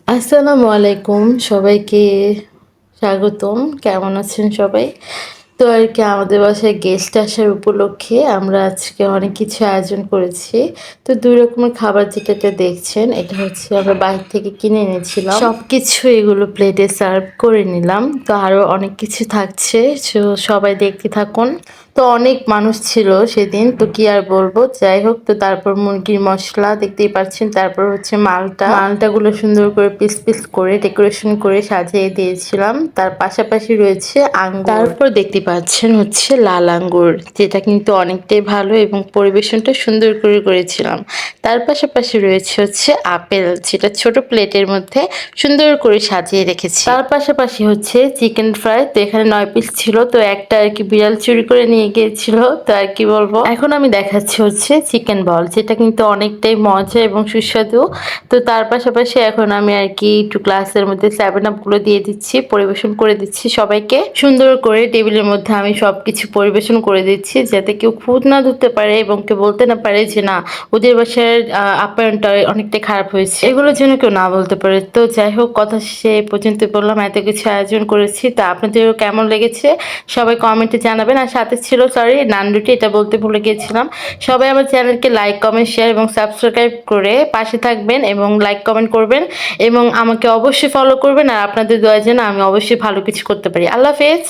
আসসালামু আলাইকুম সবাইকে স্বাগতম। কেমন আছেন সবাই? তো আর কি আমাদের বাসায় গেস্ট আসার উপলক্ষে আমরা আজকে অনেক কিছু আয়োজন করেছি। তো ২ রকমের খাবার যেটাতে দেখছেন এটা হচ্ছে আমরা বাইরে থেকে কিনে এনেছিলাম। সবকিছু এগুলো প্লেটে সার্ভ করে নিলাম। তো আরো অনেক কিছু থাকছে। সবাই দেখতে থাকুন। তো অনেক মানুষ ছিল সেদিন। তো কি আর বলবো? যাই হোক তো তারপর মুরগির মসলা দেখতেই পাচ্ছেন। তারপর হচ্ছে মালটা। মালটাগুলো সুন্দর করে পিস করে ডেকোরেশন করে সাজিয়ে দিয়েছিলাম। তার পাশাপাশি রয়েছে আঙ্গুর। তারপর দেখতে পাচ্ছেন হচ্ছে লাল আঙ্গুর। যেটা কিন্তু অনেকটাই ভালো এবং পরিবেশনটা সুন্দর করে করেছিলাম। তার পাশাপাশি রয়েছে হচ্ছে আপেল। যেটা ছোট প্লেটের মধ্যে সুন্দর করে সাজিয়ে রেখেছি। তার পাশাপাশি হচ্ছে চিকেন ফ্রাই। তো এখানে ৯ পিস ছিল। তো একটা আর কি বিড়াল চুরি করে নিয়ে গিয়েছিল। তো আর কি বলবো? এখন আমি দেখাচ্ছি হচ্ছে চিকেন বল। যেটা কিন্তু অনেকটাই মজা এবং সুস্বাদু। তো তার পাশাপাশি এখন আমি আর কি একটু গ্লাসের মধ্যে 7 আপ গুলো দিয়ে দিচ্ছি। পরিবেশন করে দিচ্ছি সবাইকে। সুন্দর করে টেবিলের মধ্যে আমি সবকিছু পরিবেশন করে দিচ্ছি। যাতে কেউ খুঁত না ধরতে পারে এবং কেউ বলতে না পারে যে না ওদের বাসার আপ্যায়নটা অনেকটাই খারাপ হয়েছে। এগুলোর জন্য কেউ না বলতে পারে। তো যাই হোক কথা শেষে এই পর্যন্ত বললাম এত কিছু আয়োজন করেছি। তো আপনাদেরও কেমন লেগেছে সবাই কমেন্টে জানাবেন। আর সাথে ছিল নান রুটি, এটা বলতে ভুলে গিয়েছিলাম। সবাই আমার চ্যানেলকে লাইক, কমেন্ট, শেয়ার এবং সাবস্ক্রাইব করে পাশে থাকবেন এবং লাইক কমেন্ট করবেন এবং আমাকে অবশ্যই ফলো করবেন। আর আপনাদের দোয়ার জন্য আমি অবশ্যই ভালো কিছু করতে পারি। আল্লাহ হাফেজ।